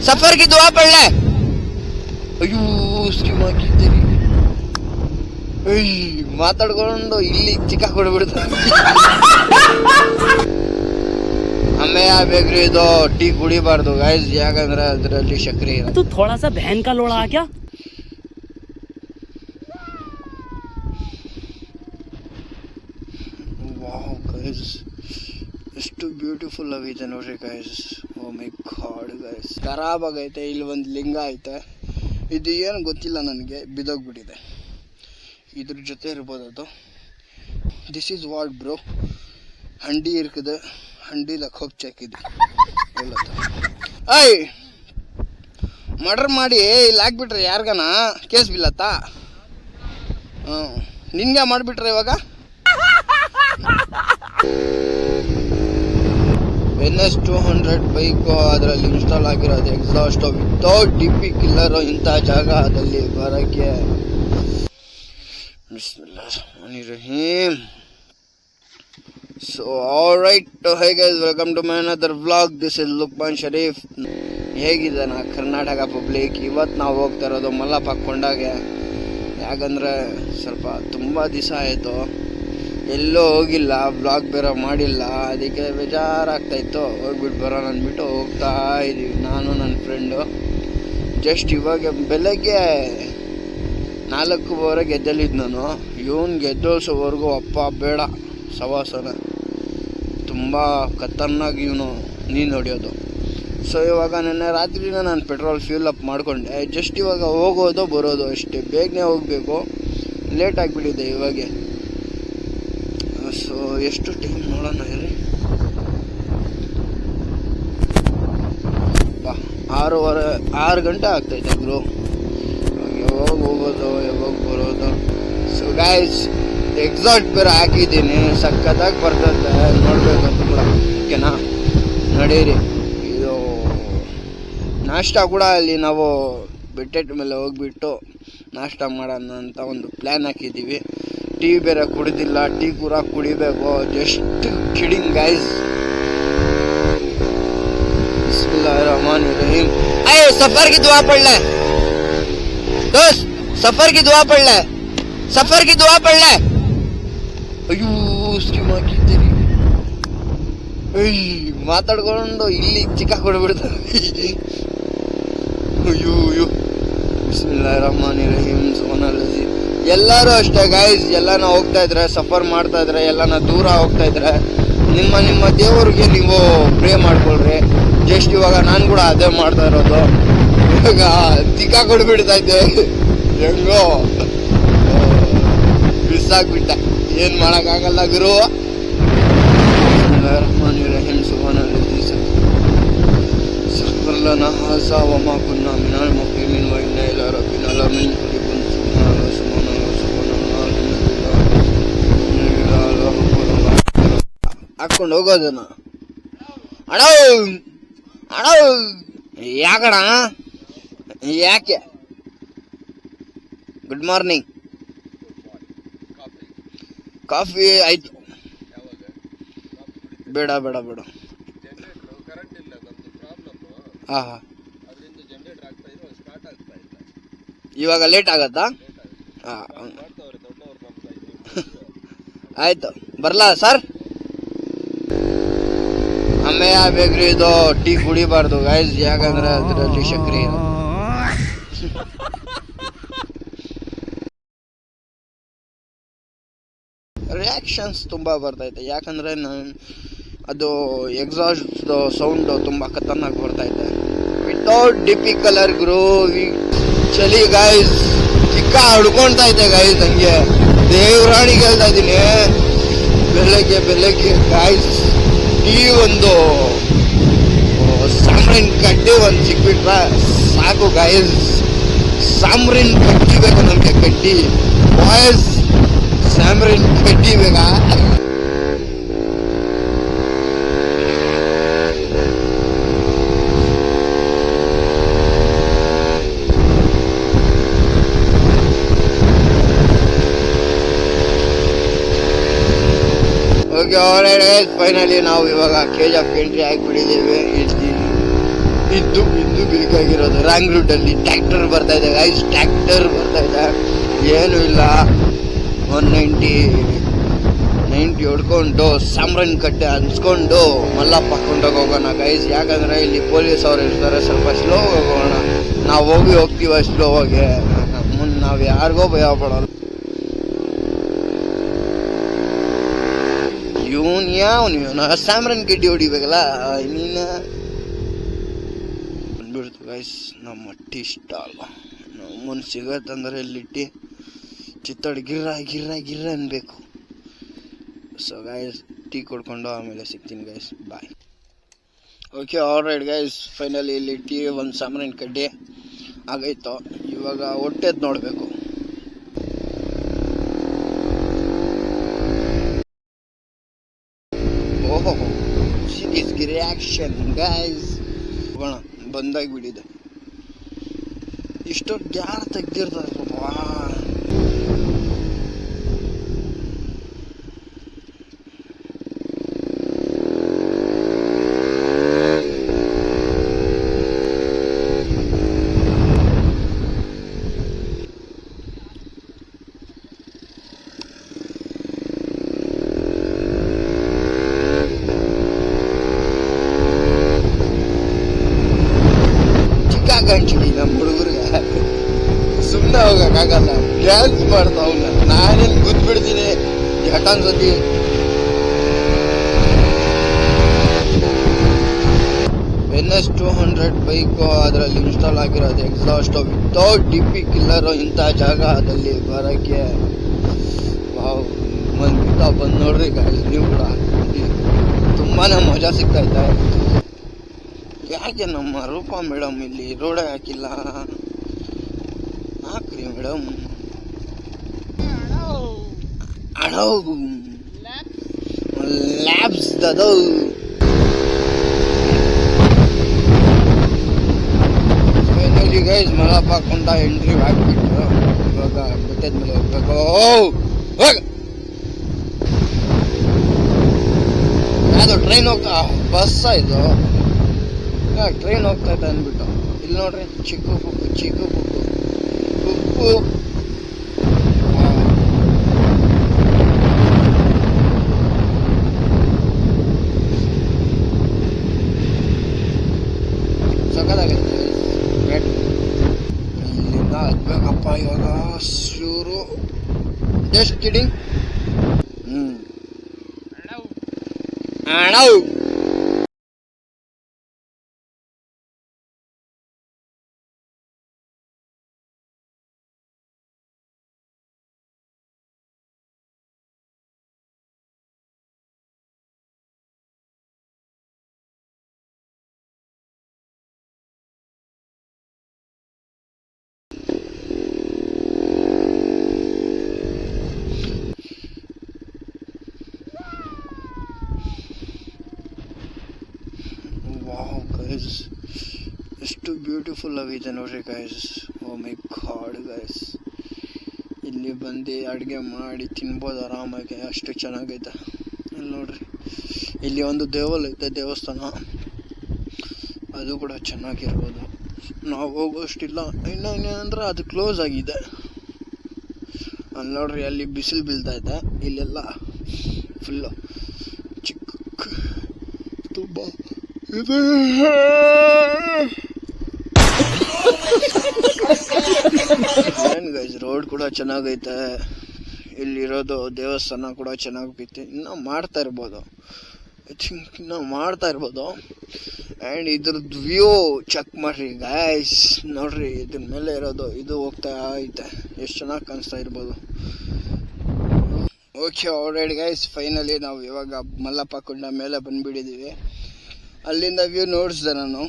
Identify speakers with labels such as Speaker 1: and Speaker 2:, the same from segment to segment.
Speaker 1: सफर की दुआ पढ़ ले। अयो स्कीम ಹಾಕಿದ್ದೀರಿ ಮಾತಾಡ್ಕೊಂಡು ಇಲ್ಲಿ ಚಿಕ್ಕ ಕೊಡ್ಬಿಡ್ತಾರೆ हमें ಬೇಕ್ರಿ ಇದು ಟೀ ಕುಡಿಬಾರ್ದು ಗೈಸ್ ಯಾಕಂದ್ರೆ ಅದರಲ್ಲಿ ಸಕ್ಕರೆ ಇರುತ್ತೆ
Speaker 2: तो थोड़ा सा बहन का लोड़ा आ क्या
Speaker 1: ವಾವ್ ಗೈಸ್ ಎಷ್ಟು ಬ್ಯೂಟಿಫುಲ್ ಆಗಿದೆ ನೋಡ್ರಿ guys O my god guys ಖರಾಬ್ ಆಗೈತೆ ಇಲ್ಲಿ ಒಂದು ಲಿಂಗ ಐತೆ ಇದು ಏನು ಗೊತ್ತಿಲ್ಲ ನನಗೆ ಬಿದೋಗ್ಬಿಟ್ಟಿದೆ ಇದ್ರ ಜೊತೆ ಇರ್ಬೋದು ಅದು ದಿಸ್ ಈಸ್ ವಾಟ್ ಬ್ರೋ ಹಂಡಿ ಇರ್ಕದೆ ಹಂಡಿಲ ಹೋಗಿ ಚೆಕ್ಕಿದ್ವಿ ಐ ಮರ್ಡರ್ ಮಾಡಿ ಇಲ್ಲಿ ಹಾಕ್ಬಿಟ್ರೆ ಯಾರಿಗನ ಕೇಸ್ ಬಿಲ್ಲತ್ತಾ ನಿನ್ಗೆ ಮಾಡಿಬಿಟ್ರೆ ಇವಾಗ NS200 ಬೈಕು ಅದರಲ್ಲಿ ಇನ್ಸ್ಟಾಲ್ ಆಗಿರೋದು ಎಕ್ಸಾಸ್ಟ್ ವಿತೌಟ್ DP ಕಿಲ್ಲರು ಇಂಥ ಜಾಗದಲ್ಲಿ ಬರೋಕ್ಕೆ ಬಿಸ್ಮಿಲ್ಲಾಹಿರ್ರಹಮಾನಿರ್ರಹೀಮ್. So alright, hey guys, welcome to my another vlog. This is Lukman Sharif. ಹೇಗಿದೆ ನಾ ಕರ್ನಾಟಕ ಪಬ್ಲಿಕ್? ಇವತ್ತು ನಾವು ಹೋಗ್ತಾ ಇರೋದು ಮಲ್ಲಪ್ಪ ಕೊಂಡಾಗೆ. ಯಾಕಂದರೆ ಸ್ವಲ್ಪ ತುಂಬ ದಿವಸ ಆಯಿತು ಎಲ್ಲೂ ಹೋಗಿಲ್ಲ, ಬ್ಲಾಗ್ ಬೇರೆ ಮಾಡಿಲ್ಲ, ಅದಕ್ಕೆ ಬೇಜಾರಾಗ್ತಾಯಿತ್ತು. ಹೋಗ್ಬಿಟ್ಟು ಬರೋಣ ಅಂದ್ಬಿಟ್ಟು ಹೋಗ್ತಾ ಇದ್ದೀವಿ ನಾನು ನನ್ನ ಫ್ರೆಂಡು. ಜಸ್ಟ್ ಇವಾಗ ಬೆಳಗ್ಗೆ 4:00 ಎದ್ದಲ್ಲಿದ್ದು ನಾನು. ಇವನ್ಗೆ ಎದ್ದೋಸೋವರೆಗೂ ಅಪ್ಪ ಬೇಡ ಸವಾಸನ, ತುಂಬ ಖತರ್ನಾಗಿ ಇವನು ನೀನು ಹೊಡೆಯೋದು. ಸೊ ಇವಾಗ ನೆನ್ನೆ ರಾತ್ರಿನ ನಾನು ಪೆಟ್ರೋಲ್ ಫ್ಯೂಲ್ ಅಪ್ ಮಾಡಿಕೊಂಡೆ. ಜಸ್ಟ್ ಇವಾಗ ಹೋಗೋದು ಬರೋದು ಅಷ್ಟೇ, ಬೇಗನೆ ಹೋಗಬೇಕು, ಲೇಟ್ ಆಗಿಬಿಟ್ಟಿದೆ ಇವಾಗೆ. ಸೊ ಎಷ್ಟು ಟೈಮ್ ನೋಡೋಣ ಇರಿ. 6 ಗಂಟೆ ಆಗ್ತೈತೆ ಬ್ರೋ. ಯಾವಾಗ ಹೋಗೋದು ಯಾವಾಗ ಬರೋದು. ಸೊ ಗೈಸ್ ಎಕ್ಸಾಸ್ಟ್ ಬೇರೆ ಹಾಕಿದ್ದೀನಿ, ಸಖತ್ತಾಗಿ ಬರ್ತದೆ, ನೋಡ್ಬೇಕಂತ ಕೂಡ. ಓಕೆನಾ, ನಡೀರಿ. ಇದು ನಾಷ್ಟ ಕೂಡ ಅಲ್ಲಿ ನಾವು ಬೆಟ್ಟೆಟ್ ಮೇಲೆ ಹೋಗ್ಬಿಟ್ಟು ನಾಷ್ಟ ಮಾಡೋಣ ಅಂತ ಒಂದು ಪ್ಲ್ಯಾನ್ ಹಾಕಿದ್ದೀವಿ. ಟೀ ಬೇರೆ ಕುಡಿದಿಲ್ಲ, ಟೀ ಕೂಡ ಕುಡಿಬೇಕು. Just kidding guys. बिस्मिल्लाहिर्रहमानिर्रहीम. अरे सफर की दुआ पढ़ ले दोस्त, सफर की दुआ पढ़ ले, सफर की दुआ पढ़ ले. ಅಯ್ಯೋ ಸ್ಕೀಮ್ ಹಾಕಿದ್ದೀರಿ ಮಾತಾಡ್ಕೊಂಡು ಇಲ್ಲಿ ಚಿಕ್ಕ ಕೊಡ್ಬಿಡ್ತಾರೆ. ಅಯ್ಯೋ ಅಯ್ಯೋ ಬಿಸ್ಮಿಲ್ಲಾಹಿರ್ರಹಮಾನಿರ್ರಹೀಮ್. ಸುಬ್ಹಾನಲ್ಲಾಹಿ. ಎಲ್ಲರೂ ಅಷ್ಟೇ ಗೈಸ್, ಎಲ್ಲಾನ ಹೋಗ್ತಾ ಇದ್ರೆ, ಸಫರ್ ಮಾಡ್ತಾ ಇದ್ರೆ, ಎಲ್ಲಾನ ದೂರ ಹೋಗ್ತಾ ಇದ್ರೆ ನಿಮ್ಮ ದೇವರಿಗೆ ನೀವು ಪ್ರೇ ಮಾಡ್ಕೊಳ್ರಿ. ಜಸ್ಟ್ ಇವಾಗ ನಾನು ಕೂಡ ಅದೇ ಮಾಡ್ತಾ ಇರೋದು. ಇವಾಗ ಚಿಕ್ಕ ಕೊಡ್ಬಿಡ್ತಾ ಇದ್ದೆ, ಹೆಂಗೋ ಮಿಸ್ ಆಗ್ಬಿಟ್ಟೆ, ಏನು ಮಾಡೋಕ್ಕಾಗಲ್ಲ ಗುರು. ರಹಮಾನಿರ್ರಹೀಮ್. ಸುಬ್ಹಾನಲ್ಲಾಹಿ ಸಫರ್ ಲನಾ ಹಾಜಾ ವಮಾ ಕುನ್ನಾ ಮಿನಲ್ ಮುಕ್ರಿಮೀನ್ ವ ಇನ್ನಾ ಇಲಾ ರಬ್ಬಿನಾ ಲಮುನ್ಕಲಿಬೂನ್. ಹಾಕೊಂಡು ಹೋಗೋದನ್ನ ಅಣ್ಣ ಅಣ್ಣ ಯಾಕಣ ಯಾಕೆ. Good morning. ಕಾಫಿ ಆಯ್ತು. ಬೇಡ ಬೇಡ ಬೇಡ. ಹಾ ಹಾ, ಇವಾಗ ಲೇಟ್ ಆಗತ್ತಾ? ಹಾಂ ಆಯ್ತು, ಬರ್ಲಾ ಸರ್? ಆಮೇಲೆ ಬೇಕ್ರಿ ಇದು ಟೀ ಕುಡಿಬಾರ್ದು ಗೈಸ್, ಯಾಕಂದ್ರೆ ಅದರಲ್ಲಿ ಸಕ್ಕರೆ ಇರುತ್ತೆ. ರಿಯಾಕ್ಷನ್ಸ್ ತುಂಬ ಬರ್ತೈತೆ, ಯಾಕಂದರೆ ಅದು ಎಕ್ಸಾಸ್ಟ್ ಸೌಂಡು ತುಂಬ ಖತರ್ನಾಗಿ ಬರ್ತೈತೆ. ವಿತೌಟ್ DP ಕಲರ್ ಗ್ರೋ ಚಳಿ ಗೈಸ್, ಚಿಕ್ಕ ಹುಡ್ಕೊಳ್ತಾ ಇದೆ ಗೈಸ್. ಹಂಗೆ ದೇವರಾಣಿಗೆ ಹೇಳ್ತಾ ಇದ್ದೀನಿ, ಬೆಳಗ್ಗೆ ಗೈಸ್ ಈ ಒಂದು ಸಾಂಬ್ರಿನ್ ಕಡ್ಡಿ ಒಂದು ಸಿಕ್ಬಿಟ್ರೆ ಸಾಕು ಗೈಸ್. ಸಾಂಬ್ರಿನ್ ಕಡ್ಡಿ ಬೇಕು ನಮಗೆ, ಕಡ್ಡಿ ಬಾಯ್ಸ್, ಸಾಂಬ್ರಿನ್ ಕಡ್ಡಿ ಬೇಕಾ? ಓಕೆ ಆಲ್ರೈಟ್ ಗೈಸ್, ಫೈನಲಿ ನಾವು ಇವಾಗ KGF ಎಂಟ್ರಿ ಆಗಿಬಿಟ್ಟಿದ್ದೀವಿ. ಇದ್ದು ಬೇಕಾಗಿರೋದು ರಾಂಗ್ ರೂಟಲ್ಲಿ ಟ್ರ್ಯಾಕ್ಟರ್ ಬರ್ತಾ ಇದೆ ಗೈಸ್, ಟ್ರ್ಯಾಕ್ಟರ್ ಬರ್ತಾ ಇದೆ. ಏನೂ ಇಲ್ಲ, 190 ಹೊಡ್ಕೊಂಡು ಸಾಮ್ರಾನ್ ಕಟ್ಟೆ ಅನ್ಸ್ಕೊಂಡು ಮಲ್ಲಪ್ಪ ಹಾಕೊಂಡೋಗಿ ಹೋಗೋಣ ಗೈಸ್. ಯಾಕಂದ್ರೆ ಇಲ್ಲಿ ಪೊಲೀಸ್ ಅವ್ರು ಇರ್ತಾರೆ, ಸ್ವಲ್ಪ ಸ್ಲೋ ಹೋಗೋಣ. ನಾವು ಹೋಗ್ತೀವ ಸ್ಲೋ ಹೋಗಿ, ಮುಂದೆ ನಾವು ಯಾರಿಗೋ ಭಯ ಪಡೋಲ್ಲ. ಇವನು ಸಾಮ್ರಾನ್ ಕಡ್ಡಿ ಹೊಡಿಬೇಕಲ್ಲ ನೀನು ಬಂದ್ಬಿಡ್ತು ಗೈಸ್. ನಮ್ಮ ಟೀ ಸ್ಟಾಲ್ ನಮ್ಮನ್ನು ಸಿಗತ್ತಂದ್ರೆ ಇಲ್ಲಿಟ್ಟು ಚಿತ್ತೋಡಿ ಗಿರ್ರ ಅನ್ಬೇಕು. ಸೊ ಗೈಸ್ ಟೀ ಕೊಡ್ಕೊಂಡು ಆಮೇಲೆ ಸಿಗ್ತೀನಿ ಗೈಸ್, ಬಾಯ್. ಓಕೆ ಆಲ್ರೈಟ್ ಗೈಸ್, ಫೈನಲಿ ಇಲ್ಲಿ ಟೀ ಒಂದು ಸಾಮ್ರಾನ್ ಕಡ್ಡಿ ಆಗೈತು. ಇವಾಗ ಹೊಟ್ಟೆದ್ ನೋಡಬೇಕು. ಓಹೋ ಸೀರಿಯಸ್ ರಿಯಾಕ್ಷನ್ ಗೈಸ್. ಹೋಗೋಣ, ಬಂದಾಗಿಬಿಟ್ಟಿದೆ. ಇಷ್ಟೊತ್ತು ಯಾರು ತೆಗ್ದಿರ್ತಾರಪ್ಪ. ಗಂಟಲಿ ನಮ್ಮ ಹುಡುಗರಿಗೆ ಸುಮ್ಮನೆ ಹೋಗಕ್ಕಾಗಲ್ಲ, ಡ್ಯಾನ್ಸ್ ಮಾಡ್ತಾವಲ್ಲ. ನಾನೇನು ಗುದ್ಬಿಡ್ತೀನಿ ಯಾಕಂದ್ಸತಿ. NS 200 ಬೈಕು ಅದರಲ್ಲಿ ಇನ್ಸ್ಟಾಲ್ ಆಗಿರೋದು ಎಕ್ಸಾಸ್ಟ್ ವಿತೌಟ್ DP ಕಿಲ್ಲರು. ಇಂಥ ಜಾಗದಲ್ಲಿ ಬರೋಕ್ಕೆ ಬಂದು ನೋಡ್ರಿ ಗಾಡಿ, ನೀವು ಕೂಡ ತುಂಬಾ ಮಜಾ ಸಿಗ್ತೈತೆ. ಯಾಕೆ ನಮ್ಮ ರೂಪಾ ಮೇಡಮ್ ಇಲ್ಲಿ ರೋಡೇ ಹಾಕಿಲ್ಲ? ಹಾಕ್ರಿ ಮೇಡಮ್. ಲ್ಯಾಬ್ಸ್ ಅದು ಫೈನಲಿ ಗೈಸ್ ಮಲಪ್ಪ ಹಾಕೊಂಡ ಎಂಟ್ರಿ ಹಾಕ್ಬಿಟ್ರು. ಇವಾಗ ಬೆಟ್ಟದ ಮೇಲೆ ಹೋಗ್ಬೇಕು. ಅದು ಟ್ರೈನ್ ಹೋಗ್ತಾ ಬಸ್ ಇದು ಟ್ರೈನ್ ಹೋಗ್ತಾ ಇದೆ ಅಂದ್ಬಿಟ್ಟು. ಇಲ್ಲಿ ನೋಡ್ರಿ ಚಿಕ್ಕು ಕುಕ್ಕು ಸಕ್ಕದಾಗೈತೆ. ಇಲ್ಲಿಂದ ಹತ್ಬೇಕಪ್ಪ ಇವಾಗ ಶೂರು. Just kidding. ಅಣ್ಣ ಎಷ್ಟು ಬ್ಯೂಟಿಫುಲ್ ಆಗಿದೆ ನೋಡ್ರಿ guys. O my god guys, ಇಲ್ಲಿ ಬಂದು ಅಡುಗೆ ಮಾಡಿ ತಿನ್ಬೋದು ಆರಾಮಾಗಿ, ಅಷ್ಟು ಚೆನ್ನಾಗೈತೆ. ಇಲ್ಲಿ ನೋಡ್ರಿ, ಇಲ್ಲಿ ಒಂದು ದೇವಸ್ಥಾನ, ಅದು ಕೂಡ ಚೆನ್ನಾಗಿರ್ಬೋದು. ನಾವು ಹೋಗೋಷ್ಟಿಲ್ಲ, ಇನ್ನೇನಂದ್ರೆ ಅದು ಕ್ಲೋಸ್ ಆಗಿದೆ. ಅಲ್ಲಿ ನೋಡ್ರಿ, ಅಲ್ಲಿ ಬಿಸಿಲು ಬೀಳ್ತಾ ಇದೆ. ಇಲ್ಲೆಲ್ಲ ಫುಲ್ಲು ಚಿಕ್ಕ ತುಂಬ ಇದು. ಏನ್ ಗೈಸ್, ರೋಡ್ ಕೂಡ ಚೆನ್ನಾಗೈತೆ. ಇಲ್ಲಿರೋದು ದೇವಸ್ಥಾನ ಕೂಡ ಚೆನ್ನಾಗೈತೆ. ಇನ್ನೂ ಮಾಡ್ತಾ ಇರ್ಬೋದು, ಐ ಥಿಂಕ್ ಇನ್ನೂ ಮಾಡ್ತಾ ಇರ್ಬೋದು. ಆ್ಯಂಡ್ ಇದ್ರದ್ದು ವ್ಯೂ ಚೆಕ್ ಮಾಡ್ರಿ ಗೈಸ್. ನೋಡ್ರಿ, ಇದ್ರ ಮೇಲೆ ಇರೋದು ಇದು ಹೋಗ್ತಾ ಐತೆ, ಎಷ್ಟು ಚೆನ್ನಾಗಿ ಕಾಣಿಸ್ತಾ ಇರ್ಬೋದು. ಓಕೆ ಆಲ್ರೈಟ್ ಗೈಸ್, ಫೈನಲಿ ನಾವು ಇವಾಗ ಮಲ್ಲಪ್ಪ ಕೊಂಡ ಮೇಲೆ ಬಂದುಬಿಟ್ಟಿದ್ದೀವಿ. ಅಲ್ಲಿಂದ ವ್ಯೂ ನೋಡಿಸ್ದೆ ನಾನು.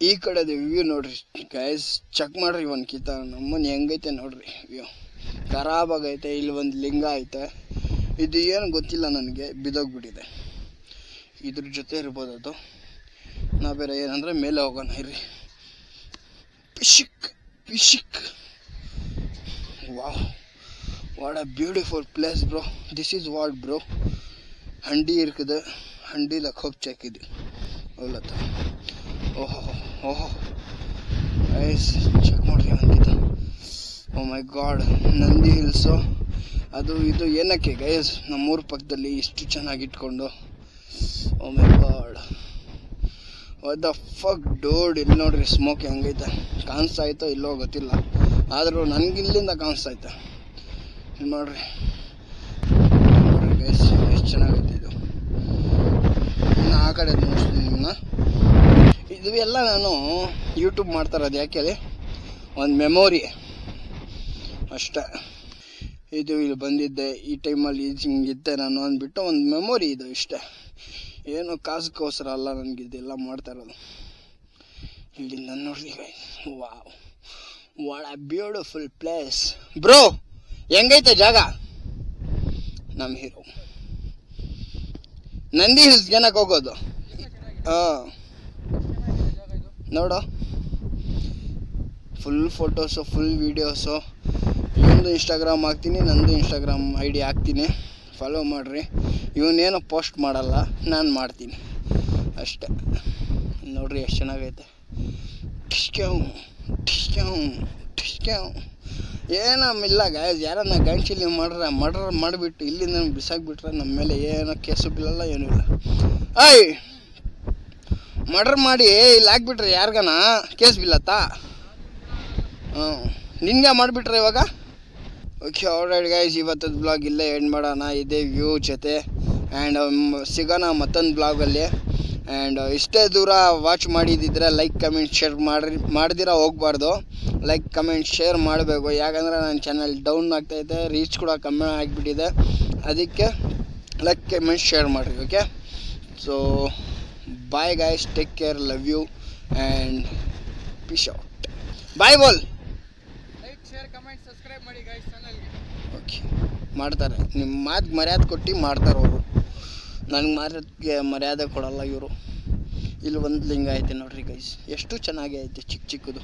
Speaker 1: ಈ ಕಡೆದು ವ್ಯೂ ನೋಡ್ರಿ ಗೈಸ್, ಚೆಕ್ ಮಾಡ್ರಿ ಒಂದು ಕಿತ. ನಮ್ಮನ್ನು ಹೆಂಗೈತೆ ನೋಡ್ರಿ ವ್ಯೂ, ಖರಾಬಾಗೈತೆ. ಇಲ್ಲಿ ಒಂದು ಲಿಂಗ ಐತೆ, ಇದು ಏನು ಗೊತ್ತಿಲ್ಲ ನನಗೆ, ಬಿದ್ದೋಗ್ಬಿಟ್ಟಿದೆ. ಇದ್ರ ಜೊತೆ ಇರ್ಬೋದು ಅದು. ನಾವು ಬೇರೆ ಏನಂದರೆ ಮೇಲೆ ಹೋಗೋಣ ಇರ್ರಿ. ಪಿಶಿಕ್ wow, what a beautiful place bro. This is what bro. ಹಂಡಿ இருக்குது, ஹண்டியில் கோக் சேர்க்குது அவ்வளோதான். ಓಹೋ ಓಹೋ ಗೈಸ್ ಚೆಕ್ ಮಾಡ್ರಿ ಅಂತಿದ್ದ. Oh my God, Nandi hills ಅದು ಇದು ಏನಕ್ಕೆ ಗೈಸ್ ನಮ್ಮೂರ ಪಕ್ಕದಲ್ಲಿ ಇಷ್ಟು ಚೆನ್ನಾಗಿ ಇಟ್ಕೊಂಡು. Oh my God, what the fuck dude. ಇಲ್ಲಿ ನೋಡ್ರಿ ಸ್ಮೋಕ್ ಹೆಂಗೈತೆ, ಕಾಣಿಸ್ತಾ ಐತೋ ಇಲ್ಲೋ ಗೊತ್ತಿಲ್ಲ, ಆದರೂ ನನಗಿಲ್ಲಿಂದ ಕಾಣಿಸ್ತಾ ಐತೆ. ಇಲ್ಲಿ ನೋಡ್ರಿ ಗೈಸ್ ಎಷ್ಟು ಚೆನ್ನಾಗೈತೆ ಇದು. ಇನ್ನು ಆ ಕಡೆ ನೋಡ್ತೀನಿ ನಿಮ್ಮನ್ನ. ಇದು ಎಲ್ಲ ನಾನು ಯೂಟ್ಯೂಬ್ ಮಾಡ್ತಾ ಇರೋದು ಯಾಕೆ ಹೇಳಿ, ಒಂದು ಮೆಮೊರಿ ಅಷ್ಟೇ. ಇದು ಇಲ್ಲಿ ಬಂದಿದ್ದೆ, ಈ ಟೈಮಲ್ಲಿ ಹಿಂಗಿದ್ದೆ ನಾನು ಅಂದ್ಬಿಟ್ಟು ಒಂದು ಮೆಮೊರಿ ಇದು ಇಷ್ಟೇ. ಏನೋ ಕಾಸಕ್ಕೋಸ್ಕರ ಅಲ್ಲ ನನಗಿದೆಲ್ಲ ಮಾಡ್ತಾ ಇರೋದು. ಇಲ್ಲಿಂದ ನೋಡ್ರಿ wow, what a beautiful place bro. ಹೆಂಗೈತೆ ಜಾಗ? ನಮ್ಮ ಹೀರೋ ನಂದಿ ಹಿಲ್ಸ್ ಏನಕ್ಕೆ ಹೋಗೋದು? ಹಾಂ ನೋಡು, ಫುಲ್ ಫೋಟೋಸು ಫುಲ್ ವೀಡಿಯೋಸು. ಇವೊಂದು ಇನ್ಸ್ಟಾಗ್ರಾಮ್ ಹಾಕ್ತೀನಿ, ನಂದು ಇನ್ಸ್ಟಾಗ್ರಾಮ್ ID ಹಾಕ್ತೀನಿ, ಫಾಲೋ ಮಾಡಿರಿ. ಇವನೇನೋ ಪೋಸ್ಟ್ ಮಾಡಲ್ಲ, ನಾನು ಮಾಡ್ತೀನಿ ಅಷ್ಟೇ. ನೋಡ್ರಿ ಎಷ್ಟು ಚೆನ್ನಾಗೈತೆ. ಟಿಶ್ಕ್ಯಾವ್ ಟಿಶ್ಕ್ಯಾವ್ ಟಿಶ್ಕ್ಯಾವ್. ಏನಮ್ಮಿಲ್ಲ ಗಾಯಸ್, ಯಾರನ್ನ ಗಂಚಿಲಿ ಮರ್ಡರ್ ಮಾಡಿಬಿಟ್ಟು ಇಲ್ಲಿಂದ ಬಿಸಾಕ್ಬಿಟ್ರೆ ನಮ್ಮ ಮೇಲೆ ಏನೋ ಕೇಸು ಬೀಳಲ್ಲ, ಏನೂ ಇಲ್ಲ. ಅಯ್ ಮರ್ಡರ್ ಮಾಡಿ ಇಲ್ಲಿ ಹಾಕ್ಬಿಟ್ರೆ ಯಾರಿಗಾನ ಕೇಸ್ ಬೀಳತ್ತಾ? ನಿನ್ಗೆ ಮಾಡಿಬಿಟ್ರೆ ಇವಾಗ? ಓಕೆ ಆಲ್ರೈಟ್ ಗೈಸ್, ಇವತ್ತದ ಬ್ಲಾಗ್ ಇಲ್ಲೇ ಎಂಡ್ ಮಾಡೋಣ ಇದೇ ವ್ಯೂ ಜೊತೆ. ಆ್ಯಂಡ್ ಸಿಗೋಣ ಮತ್ತೊಂದು ಬ್ಲಾಗಲ್ಲಿ. ಆ್ಯಂಡ್ ಇಷ್ಟೇ ದೂರ ವಾಚ್ ಮಾಡಿದ್ದಿದ್ರೆ ಲೈಕ್ ಕಮೆಂಟ್ ಶೇರ್ ಮಾಡ್ದಿರ ಹೋಗ್ಬಾರ್ದು. ಲೈಕ್ ಕಮೆಂಟ್ ಶೇರ್ ಮಾಡಬೇಕು, ಯಾಕಂದರೆ ನನ್ನ ಚಾನಲ್ ಡೌನ್ ಆಗ್ತಾಯಿದೆ, ರೀಚ್ ಕೂಡ ಕಮ್ಮಿ ಆಗಿಬಿಟ್ಟಿದೆ. ಅದಕ್ಕೆ ಲೈಕ್ ಕಮೆಂಟ್ ಶೇರ್ ಮಾಡಿರಿ. Okay, so bye guys, take care, love you and peace out. Bye ಬೋಲ್.
Speaker 2: ಲೈಕ್ ಶೇರ್ ಕಮೆಂಟ್ ಸಬ್ಸ್ಕ್ರೈಬ್ ಮಾಡಿ ಗೈಸ್ ಚಾನಲ್ಗೆ.
Speaker 1: ಓಕೆ, ಮಾಡ್ತಾರೆ. ನಿಮ್ಮ ಮಾತು ಮರ್ಯಾದೆ ಕೊಟ್ಟು ಮಾಡ್ತಾರೆ ಅವರು. ನನಗೆ ಮರ್ಯಾದೆ ಕೊಡಲ್ಲ ಇವರು. ಇಲ್ಲಿ ಒಂದು ಲಿಂಗ ಐತೆ ನೋಡ್ರಿ ಗೈಸ್, ಎಷ್ಟು ಚೆನ್ನಾಗಿ ಐತೆ ಚಿಕ್ಕ ಚಿಕ್ಕದು.